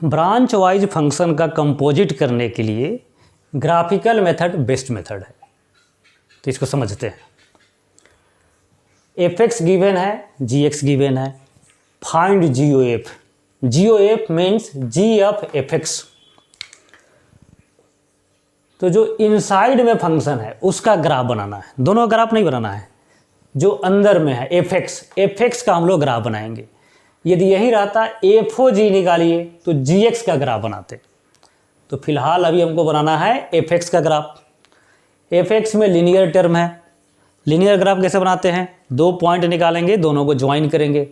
Branch wise function का composite करने के लिए ग्राफिकल मेथड बेस्ट मेथड है, तो इसको समझते हैं। एफ एक्स गिवन है, जी एक्स गिवन है, find g o f. G o f means g of f x. तो जो इनसाइड में फंक्शन है उसका ग्राफ बनाना है, दोनों ग्राफ नहीं बनाना है, जो अंदर में है एफ एक्स का हम लोग ग्राफ बनाएंगे। यदि यही रहता एफ ओ जी निकालिए तो जी एक्स का ग्राफ बनाते। तो फिलहाल अभी हमको बनाना है एफ एक्स का ग्राफ। एफ एक्स में लीनियर टर्म है। लीनियर ग्राफ कैसे बनाते हैं? दो पॉइंट निकालेंगे, दोनों को ज्वाइन करेंगे।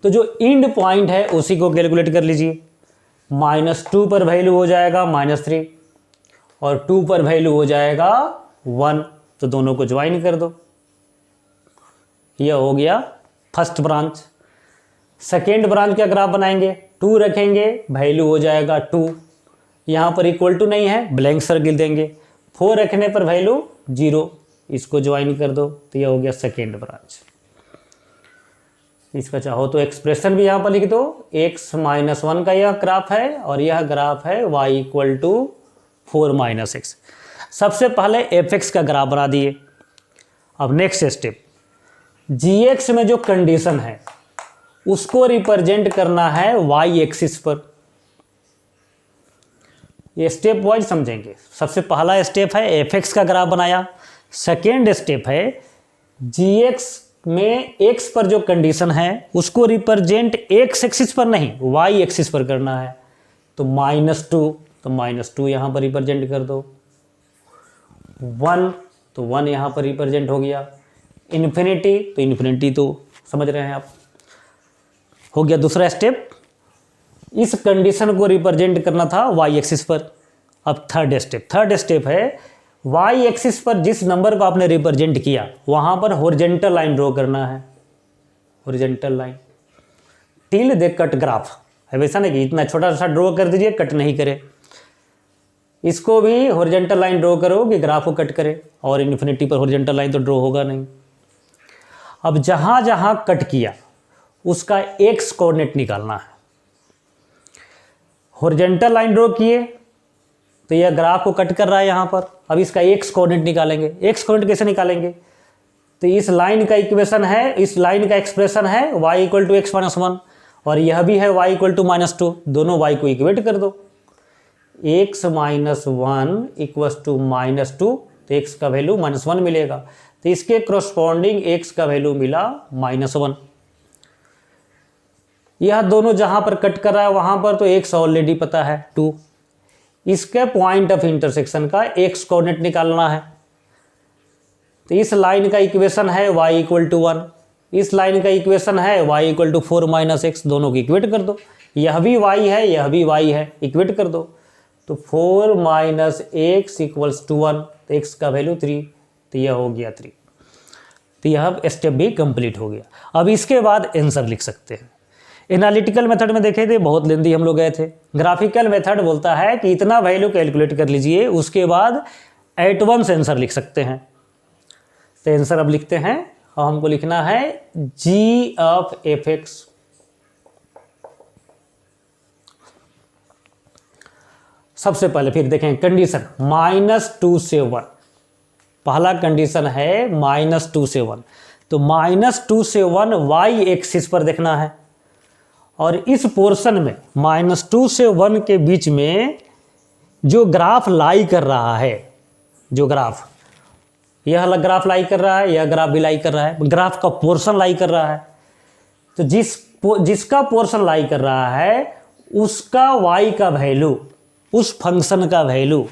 तो जो इंड पॉइंट है उसी को कैलकुलेट कर लीजिए। -2 पर वैल्यू हो जाएगा -3 और 2 पर वैल्यू हो जाएगा 1, तो दोनों को ज्वाइन कर दो। यह हो गया फर्स्ट ब्रांच। सेकेंड ब्रांच का ग्राफ बनाएंगे, 2 रखेंगे, वैल्यू हो जाएगा 2, यहाँ पर इक्वल टू नहीं है, ब्लैंक सर्किल देंगे। 4 रखने पर वैल्यू 0, इसको ज्वाइन कर दो, तो यह हो गया सेकेंड ब्रांच। इसका चाहो तो एक्सप्रेशन भी यहाँ पर लिख दो। x-1 का यह ग्राफ है और यह ग्राफ है y = 4 - x। सबसे पहले एफ एक्स का ग्राफ बना दिए। अब नेक्स्ट स्टेप, जी एक्स में जो कंडीशन है उसको रिप्रेजेंट करना है y एक्सिस पर। ये स्टेप वाइज समझेंगे। सबसे पहला स्टेप है एफ एक्स का ग्राफ बनाया। सेकेंड स्टेप है जी एक्स में x पर जो कंडीशन है उसको रिप्रेजेंट x एक्सिस पर नहीं y एक्सिस पर करना है। तो -2, तो -2 यहाँ पर रिप्रेजेंट कर दो। 1, तो 1 यहाँ पर रिप्रेजेंट हो गया। इन्फिनिटी, तो इन्फिनिटी तो समझ रहे हैं आप। हो गया दूसरा स्टेप, इस कंडीशन को रिप्रेजेंट करना था y एक्सिस पर। अब थर्ड स्टेप है y एक्सिस पर जिस नंबर को आपने रिप्रेजेंट किया वहाँ पर हॉरिजॉन्टल लाइन ड्रॉ करना है। Horizontal line till they cut graph है, वैसा नहीं कि इतना छोटा सा ड्रॉ कर दीजिए कट नहीं करे। इसको भी हॉरिजॉन्टल लाइन ड्रॉ करो कि ग्राफ को कट करे, और इन्फिनिटी पर हॉरिजॉन्टल लाइन तो ड्रॉ होगा नहीं। अब जहाँ जहाँ कट किया उसका एक्स कोऑर्डिनेट निकालना है। हॉरिजॉन्टल लाइन ड्रॉ किए तो यह ग्राफ को कट कर रहा है यहाँ पर। अब इसका एक्स कोऑर्डिनेट निकालेंगे। एक्स कोऑर्डिनेट कैसे निकालेंगे? तो इस लाइन का इक्वेशन है, इस लाइन का एक्सप्रेशन है y = x-1 और यह भी है y = -2। दोनों y को इक्वेट कर दो। x - 1 = -2, तो x का वैल्यू -1 मिलेगा। तो इसके करस्पॉन्डिंग x का वैल्यू मिला -1। यह दोनों जहां पर कट कर रहा है वहां पर तो x ऑलरेडी पता है 2। इसके पॉइंट ऑफ इंटरसेक्शन का x कोऑर्डिनेट निकालना है। तो इस लाइन का इक्वेशन है y = 1, इस लाइन का इक्वेशन है y = 4 - x। दोनों को इक्वेट कर दो। यह भी y है, यह भी y है, इक्वेट कर दो। तो 4 - x = 1, तो x का वैल्यू 3, तो यह हो गया 3। तो यह स्टेप भी कंप्लीट हो गया। अब इसके बाद आंसर लिख सकते हैं। एनालिटिकल मेथड में देखे थे, बहुत लेंदी हम लोग गए थे। ग्राफिकल मेथड बोलता है कि इतना वैल्यू कैलकुलेट कर लीजिए, उसके बाद एट वंस आंसर लिख सकते हैं। तो आंसर अब लिखते हैं, और हमको लिखना है जी ऑफ एफ एक्स। सबसे पहले फिर देखें कंडीशन -2 से 1। पहला कंडीशन है -2 से 1, तो -2 से 1 y एक्सिस पर देखना है। और इस पोर्शन में -2 से 1 के बीच में जो ग्राफ लाई कर रहा है, जो ग्राफ, यह ग्राफ लाई कर रहा है, यह ग्राफ भी लाई कर रहा है, ग्राफ का पोर्शन लाई कर रहा है। तो जिसका पोर्शन लाई कर रहा है उसका y का वैल्यू, उस फंक्शन का वैल्यू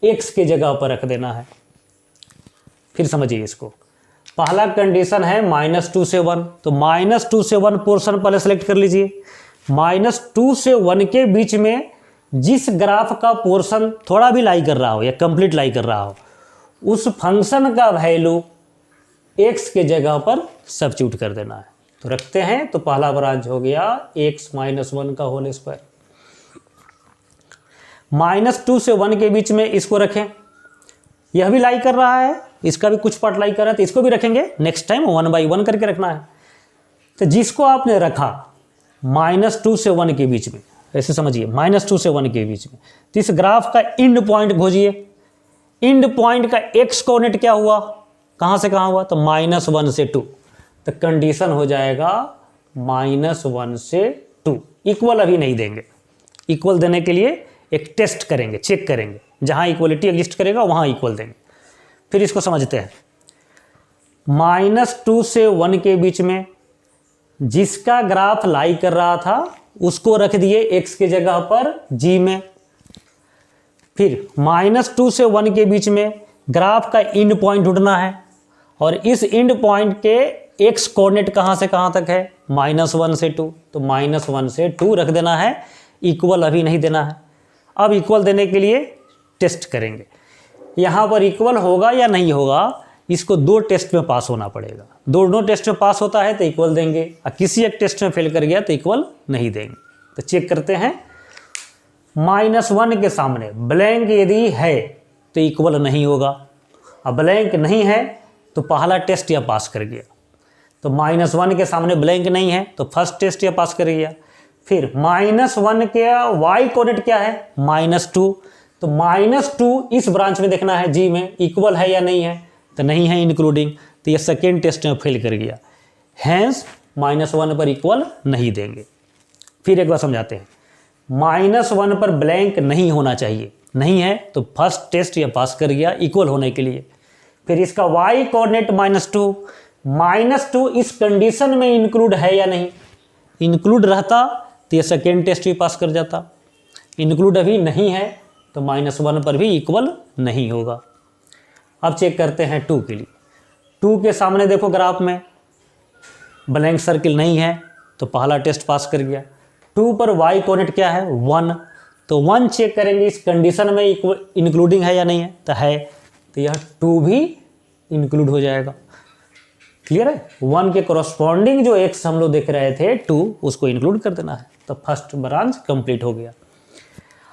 x के जगह पर रख देना है। फिर समझिए इसको। पहला कंडीशन है -2 से 1, तो -2 से 1 पोर्शन पहले सेलेक्ट कर लीजिए। -2 से 1 के बीच में जिस ग्राफ का पोर्शन थोड़ा भी लाई कर रहा हो या कंप्लीट लाई कर रहा हो, उस फंक्शन का वैल्यू x के जगह पर सब्स्टिट्यूट कर देना है। तो रखते हैं, तो पहला ब्रांच हो गया x - 1 का होल स्क्वायर। -2 से 1 के बीच में इसको रखें, यह भी लाई कर रहा है, इसका भी कुछ पार्ट लाई कर रहा है, तो इसको भी रखेंगे। नेक्स्ट टाइम 1 by 1 करके रखना है। तो जिसको आपने रखा -2 से 1 के बीच में, ऐसे समझिए, -2 से 1 के बीच में। तो इस ग्राफ का एंड पॉइंट खोजिए। एंड पॉइंट का एक्स कोऑर्डिनेट क्या हुआ, कहाँ से कहाँ हुआ, तो -1 से 2। तो कंडीशन हो जाएगा -1 से 2। इक्वल अभी नहीं देंगे, इक्वल देने के लिए एक टेस्ट करेंगे, चेक करेंगे, जहाँ इक्वलिटी एग्जिस्ट करेगा वहाँ इक्वल देंगे। फिर इसको समझते हैं। -2 से 1 के बीच में जिसका ग्राफ लाई कर रहा था उसको रख दिए x के जगह पर g में। फिर -2 से 1 के बीच में ग्राफ का एंड पॉइंट ढूंढना है, और इस एंड पॉइंट के x कोऑर्डिनेट कहाँ से कहाँ तक है, -1 से 2। तो -1 से 2 रख देना है, इक्वल अभी नहीं देना है। अब इक्वल देने के लिए टेस्ट करेंगे, यहाँ पर इक्वल होगा या नहीं होगा, इसको 2 टेस्ट में पास होना पड़ेगा। दोनों टेस्ट में पास होता है तो इक्वल देंगे, और किसी एक टेस्ट में फेल कर गया तो इक्वल नहीं देंगे। तो चेक करते हैं। -1 के सामने ब्लैंक यदि है तो इक्वल नहीं होगा, अब ब्लैंक नहीं है तो पहला टेस्ट या पास कर गया। तो -1 के सामने ब्लैंक नहीं है तो फर्स्ट टेस्ट या पास कर गया। फिर -1 के y कोऑर्डिनेट क्या है, -2। तो -2 इस ब्रांच में देखना है जी में, इक्वल है या नहीं है, तो नहीं है इंक्लूडिंग, तो ये सेकेंड टेस्ट में फेल कर गया। हैंस -1 पर इक्वल नहीं देंगे। फिर एक बार समझाते हैं। -1 पर ब्लैंक नहीं होना चाहिए, नहीं है तो फर्स्ट टेस्ट या पास कर गया इक्वल होने के लिए। फिर इसका y कोऑर्डिनेट -2 इस कंडीशन में इंक्लूड है या नहीं, इंक्लूड रहता तो ये सेकेंड टेस्ट भी पास कर जाता। इंक्लूड अभी नहीं है तो -1 पर भी इक्वल नहीं होगा। अब चेक करते हैं 2 के लिए। 2 के सामने देखो ग्राफ में ब्लैंक सर्किल नहीं है तो पहला टेस्ट पास कर गया। 2 पर y कोऑर्डिनेट क्या है, 1। तो 1 चेक करेंगे इस कंडीशन में इंक्लूडिंग है या नहीं है, तो है, तो यह 2 भी इंक्लूड हो जाएगा। क्लियर है। 1 के कॉरस्पॉन्डिंग जो x हम लोग देख रहे थे 2, उसको इंक्लूड कर देना है, तो फर्स्ट ब्रांच कंप्लीट हो गया।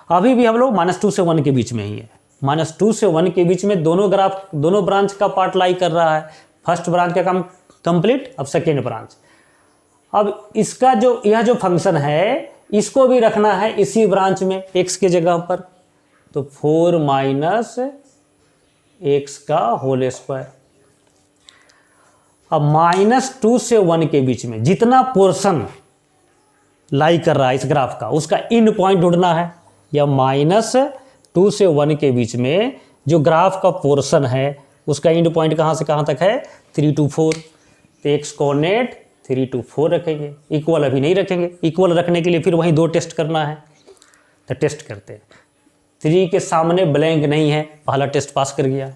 अभी भी हम लोग -2 से 1 के बीच में ही है। -2 से 1 के बीच में दोनों ब्रांच का पार्ट लाई कर रहा है। फर्स्ट ब्रांच का काम कंप्लीट, अब सेकेंड ब्रांच। अब इसका यह जो फंक्शन है इसको भी रखना है इसी ब्रांच में x के जगह पर, तो 4 - x का होल स्क्वायर। अब -2 से 1 के बीच में जितना पोर्शन लाई कर रहा है इस ग्राफ का, उसका एंड पॉइंट ढूंढना है। या -2 से 1 के बीच में जो ग्राफ का पोर्शन है उसका एंड पॉइंट कहाँ से कहाँ तक है, 3 to 4। तो x कोऑर्डिनेट 3 to 4 रखेंगे, इक्वल अभी नहीं रखेंगे। इक्वल रखने के लिए फिर वहीं 2 टेस्ट करना है, तो टेस्ट करते हैं। 3 के सामने ब्लैंक नहीं है, पहला टेस्ट पास कर गया।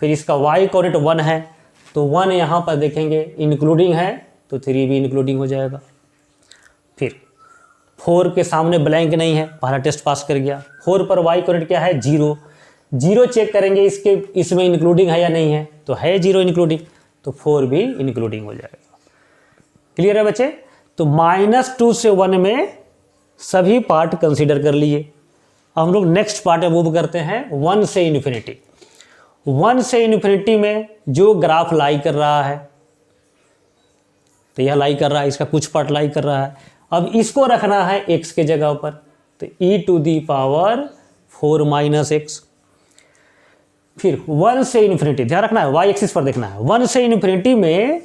फिर इसका y कोऑर्डिनेट 1 है, तो 1 यहाँ पर देखेंगे इंक्लूडिंग है तो 3 भी इंक्लूडिंग हो जाएगा। फिर 4 के सामने ब्लैंक नहीं है, पहला टेस्ट पास कर गया। 4 पर y कोऑर्डिनेट क्या है, 0 चेक करेंगे इसमें इंक्लूडिंग है या नहीं है, तो है 0 इंक्लूडिंग, तो 4 भी इंक्लूडिंग हो जाएगा। क्लियर है बच्चे। तो -2 से 1 में सभी पार्ट कंसीडर कर लिए। अब हम लोग नेक्स्ट पार्ट में मूव करते हैं 1 से इन्फिनिटी। 1 से इन्फिनिटी में जो ग्राफ लाई कर रहा है, तो यह लाई कर रहा है, इसका कुछ पार्ट लाई कर रहा है। अब इसको रखना है x के जगह पर, तो e⁴ -x। फिर 1 से इन्फिनिटी, ध्यान रखना है y एक्सिस पर देखना है। 1 से इन्फिनिटी में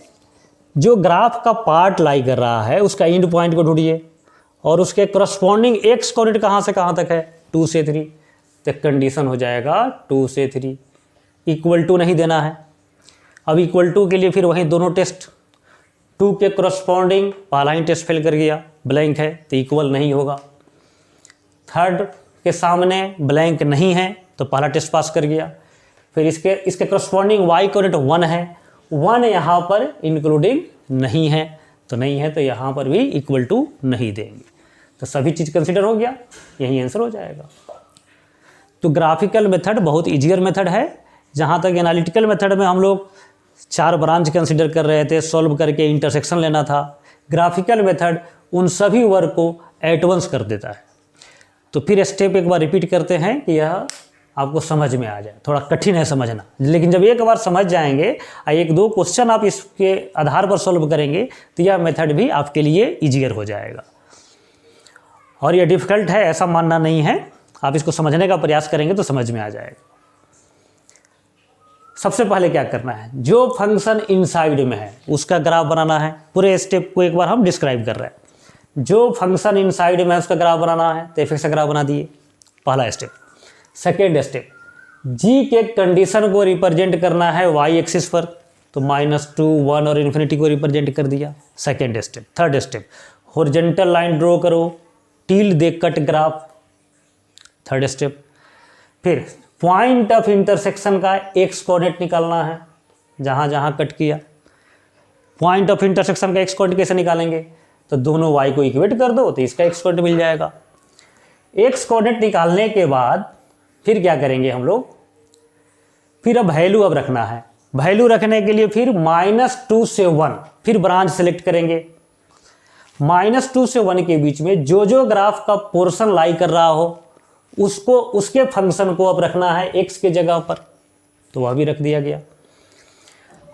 जो ग्राफ का पार्ट लाई कर रहा है उसका एंड पॉइंट को ढूंढिए, और उसके करस्पॉन्डिंग x कोऑर्डिनेट कहाँ से कहाँ तक है, 2 से 3। तो कंडीशन हो जाएगा 2 से 3 इक्वल टू नहीं देना है। अब इक्वल टू के लिए फिर वहीं दोनों टेस्ट, 2 के करस्पॉन्डिंग पहला ही टेस्ट फेल कर गया, ब्लैंक है तो इक्वल नहीं होगा। थर्ड के सामने ब्लैंक नहीं है तो पहला टेस्ट पास कर गया। फिर इसके करस्पॉन्डिंग y कोऑर्डिनेट 1 है, 1 यहाँ पर इंक्लूडिंग नहीं है, तो नहीं है तो यहाँ पर भी इक्वल टू नहीं देंगे। तो सभी चीज़ कंसिडर हो गया, यही आंसर हो जाएगा। तो ग्राफिकल मेथड बहुत ईजियर मेथड है। जहाँ तक एनालिटिकल मेथड में हम लोग 4 ब्रांच कंसिडर कर रहे थे, सॉल्व करके इंटरसेक्शन लेना था। ग्राफिकल मेथड उन सभी वर्क को एट वंस कर देता है। तो फिर स्टेप एक बार रिपीट करते हैं कि यह आपको समझ में आ जाए। थोड़ा कठिन है समझना, लेकिन जब एक बार समझ जाएंगे और 1-2 क्वेश्चन आप इसके आधार पर सॉल्व करेंगे तो यह मेथड भी आपके लिए ईजियर हो जाएगा। और ये डिफ़िकल्ट है ऐसा मानना नहीं है, आप इसको समझने का प्रयास करेंगे तो समझ में आ जाएगा। सबसे पहले क्या करना है, जो फंक्शन इनसाइड में है उसका ग्राफ बनाना है। पूरे स्टेप को एक बार हम डिस्क्राइब कर रहे हैं। जो फंक्शन इनसाइड में है उसका ग्राफ बनाना है, तो f(x) का ग्राफ बना दिए, पहला स्टेप। सेकेंड स्टेप, g के कंडीशन को रिप्रेजेंट करना है y एक्सिस पर, तो -2, 1 और इन्फिनिटी को रिप्रेजेंट कर दिया, second step. Third step, horizontal line draw करो, till they cut graph, third step. फिर पॉइंट ऑफ इंटरसेक्शन का x कोऑर्डिनेट निकालना है, जहाँ जहाँ कट किया। पॉइंट ऑफ इंटरसेक्शन का x कोऑर्डिनेट कैसे निकालेंगे, तो दोनों y को इक्वेट कर दो तो इसका x कोऑर्डिनेट मिल जाएगा। x कोऑर्डिनेट निकालने के बाद फिर क्या करेंगे हम लोग, फिर अब वैल्यू अब रखना है। वैल्यू रखने के लिए फिर -2 से 1 फिर ब्रांच सेलेक्ट करेंगे। -2 से 1 के बीच में जो जो ग्राफ का पोर्शन लाई कर रहा हो उसको, उसके फंक्शन को अब रखना है x के जगह पर, तो वह भी रख दिया गया।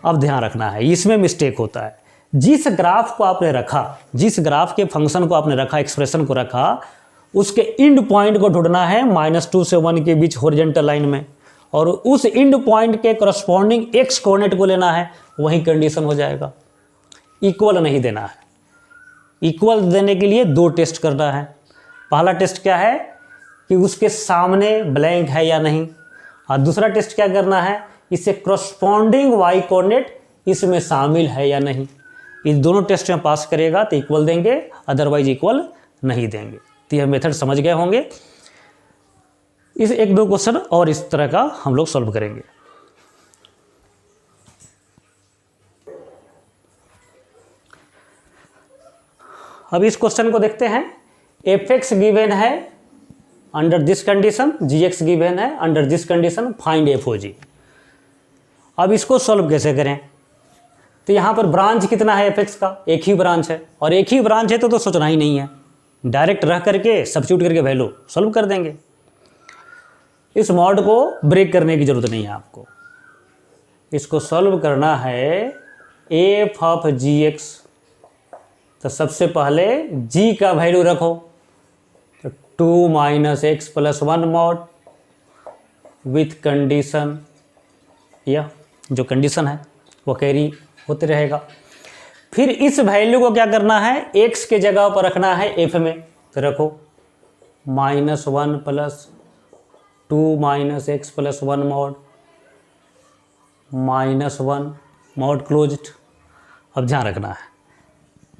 अब ध्यान रखना है, इसमें मिस्टेक होता है। जिस ग्राफ को आपने रखा, जिस ग्राफ के फंक्शन को आपने रखा, एक्सप्रेशन को रखा, उसके इंड पॉइंट को ढूंढना है -2 से 1 के बीच हॉरिजॉन्टल लाइन में, और उस इंड पॉइंट के करस्पॉन्डिंग x कोऑर्डिनेट को लेना है, वही कंडीशन हो जाएगा। इक्वल नहीं देना है। इक्वल देने के लिए दो टेस्ट करना है। पहला टेस्ट क्या है कि उसके सामने ब्लैंक है या नहीं, और दूसरा टेस्ट क्या करना है, इससे करस्पॉन्डिंग y कोऑर्डिनेट इसमें शामिल है या नहीं। इन दोनों टेस्ट में पास करेगा तो इक्वल देंगे, अदरवाइज इक्वल नहीं देंगे। तो यह मेथड समझ गए होंगे। इस एक दो क्वेश्चन और इस तरह का हम लोग सॉल्व करेंगे। अब इस क्वेश्चन को देखते हैं। f(x) गिवन है under this condition, g(x) given है under this condition, find f(g). अब इसको सॉल्व कैसे करें, तो यहाँ पर ब्रांच कितना है f(x) का, एक ही ब्रांच है, और एक ही ब्रांच है तो सोचना ही नहीं है, डायरेक्ट रह करके सब्स्टिट्यूट करके वैल्यू सॉल्व कर देंगे। इस मॉड को ब्रेक करने की जरूरत नहीं है आपको। इसको सॉल्व करना है f(g(x), तो सबसे पहले g का वैल्यू रखो, तो 2 - x + 1 मॉड विथ कंडीशन, यह जो कंडीशन है वो कैरी होते रहेगा। फिर इस वैल्यू को क्या करना है, x के जगह पर रखना है f में, तो रखो -1 + 2 - x + 1 मॉड -1 मॉड क्लोज्ड। अब ध्यान रखना है,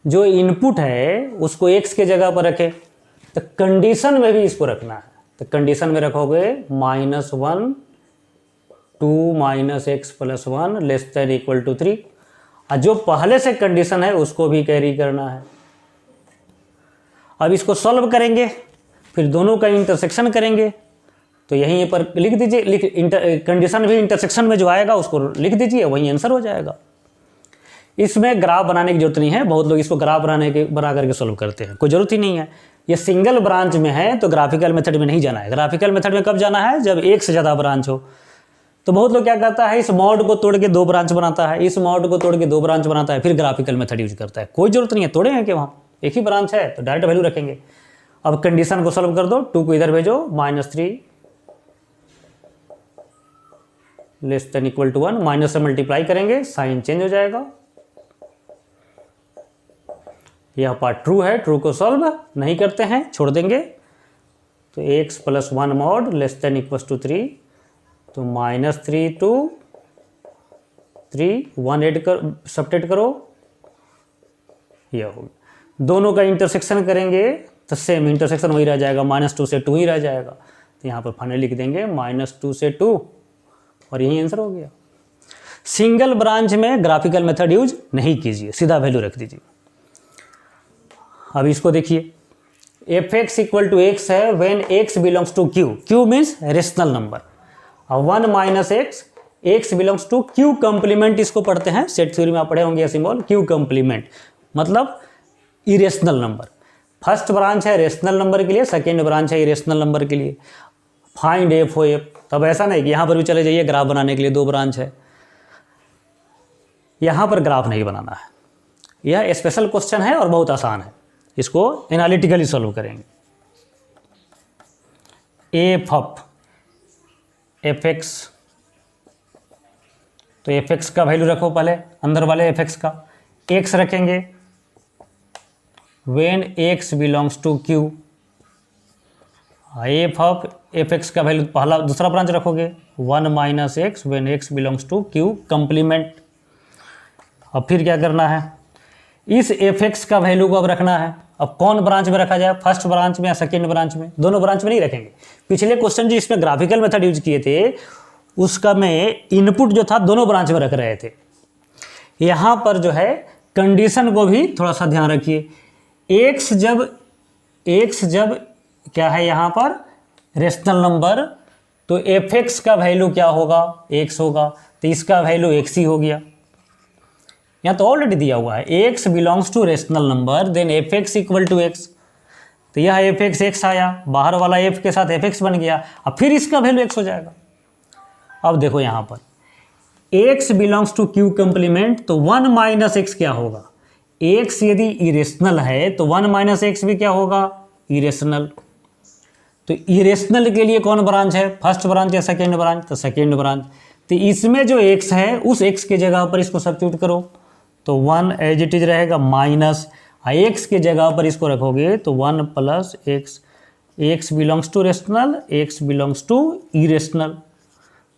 जो इनपुट है उसको x के जगह पर रखें, तो कंडीशन में भी इसको रखना है, तो कंडीशन में रखोगे -1 2 - x + 1 <= 3, और जो पहले से कंडीशन है उसको भी कैरी करना है। अब इसको सॉल्व करेंगे, फिर दोनों का इंटरसेक्शन करेंगे, तो यहीं पर लिख दीजिए, कंडीशन भी इंटरसेक्शन में जो आएगा उसको लिख दीजिए, वही आंसर हो जाएगा। इसमें ग्राफ बनाने की जरूरत नहीं है, बहुत लोग इसको ग्राफ बना करके सॉल्व करते हैं, कोई ज़रूरत ही नहीं है। ये सिंगल ब्रांच में है तो ग्राफिकल मेथड में नहीं जाना है। ग्राफिकल मेथड में कब जाना है, जब एक से ज़्यादा ब्रांच हो। तो बहुत लोग क्या करता है, इस मॉड को तोड़ के दो ब्रांच बनाता है, इस मॉड को तोड़ के दो ब्रांच बनाता है, फिर ग्राफिकल मेथड यूज करता है। कोई ज़रूरत नहीं है, तोड़े हैं कि वहाँ एक ही ब्रांच है तो डायरेक्ट वैल्यू रखेंगे। अब कंडीशन को सॉल्व कर दो, 2 को इधर भेजो, -3 <= 1, माइनस से मल्टीप्लाई करेंगे, साइन चेंज हो जाएगा। यह पार्ट ट्रू है, ट्रू को सॉल्व नहीं करते हैं, छोड़ देंगे। तो x + 1 मॉड <= 3, तो -3 to 3 1 ऐड कर, सब्ट्रैक्ट करो, यह होगा। दोनों का इंटरसेक्शन करेंगे तो सेम इंटरसेक्शन वही रह जाएगा, -2 से 2 ही रह जाएगा। तो यहाँ पर फाइनल लिख देंगे -2 से 2, और यही आंसर हो गया। सिंगल ब्रांच में ग्राफिकल मेथड यूज नहीं कीजिए, सीधा वैल्यू रख दीजिए। अब इसको देखिए, f(x) = x है when x belongs to q, q means rational number, और 1 - x belongs to q complement, इसको पढ़ते हैं सेट थ्योरी में आप पढ़े होंगे सिंबल, q कंप्लीमेंट मतलब इरेशनल नंबर। फर्स्ट ब्रांच है रेशनल नंबर के लिए, सेकेंड ब्रांच है इरेशनल नंबर के लिए। फाइंड f हो f, तब ऐसा नहीं कि यहाँ पर भी चले जाइए ग्राफ बनाने के लिए, दो ब्रांच है, यहाँ पर ग्राफ नहीं बनाना है। यह स्पेशल क्वेश्चन है और बहुत आसान है, इसको एनालिटिकली सॉल्व करेंगे। एफ ऑफ एफ एक्स, तो एफ एक्स का वैल्यू रखो पहले, अंदर वाले एफ एक्स का एक्स रखेंगे when x belongs to q. F of f x का वैल्यू पहला दूसरा ब्रांच रखोगे 1 minus x when x belongs to q complement. अब फिर क्या करना है, इस एफ एक्स का वैल्यू को अब रखना है। अब कौन ब्रांच में रखा जाए, फर्स्ट ब्रांच में या सेकेंड ब्रांच में? दोनों ब्रांच में नहीं रखेंगे। पिछले क्वेश्चन जो इसमें ग्राफिकल मेथड यूज किए थे उसका में इनपुट जो था दोनों ब्रांच में रख रहे थे। यहाँ पर जो है कंडीशन को भी थोड़ा सा ध्यान रखिए। एक्स जब क्या है यहाँ पर रेशनल नंबर, तो एफ एक्स का वैल्यू क्या होगा, एक्स होगा, तो इसका वैल्यू एक्स ही हो गया। यहाँ तो ऑलरेडी दिया हुआ है x belongs to rational number then f x equal to x, तो यह एफ एक्स एक्स आया, बाहर वाला एफ के साथ एफ एक्स बन गया, अब फिर इसका वैल्यू एक्स हो जाएगा। अब देखो यहाँ पर x belongs to q complement, तो 1 माइनस एक्स क्या होगा, एक्स यदि इरेशनल है तो 1 माइनस एक्स भी क्या होगा, इरेशनल। तो इरेशनल के लिए कौन ब्रांच है, फर्स्ट ब्रांच या सेकेंड ब्रांच, तो सेकेंड ब्रांच। तो इसमें जो एक्स है उस एक्स के जगह पर इसको सब्स्टिट्यूट करो, तो 1 एज इट इज रहेगा माइनस एक्स के जगह पर इसको रखोगे तो 1 plus x, x belongs to rational, x belongs to irrational,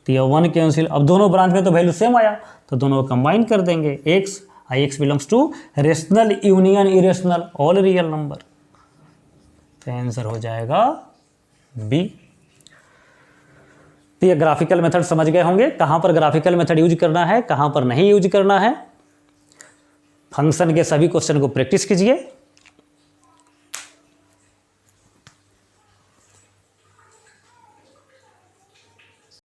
तो यह 1 कैंसिल। अब दोनों ब्रांच में तो वैल्यू सेम आया तो दोनों को कंबाइन कर देंगे, x belongs to rational union irrational all real number, तो आंसर हो जाएगा बी। तो ये ग्राफिकल मेथड समझ गए होंगे, कहां पर ग्राफिकल मेथड यूज करना है, कहां पर नहीं यूज करना है। फंक्शन के सभी क्वेश्चन को प्रैक्टिस कीजिए।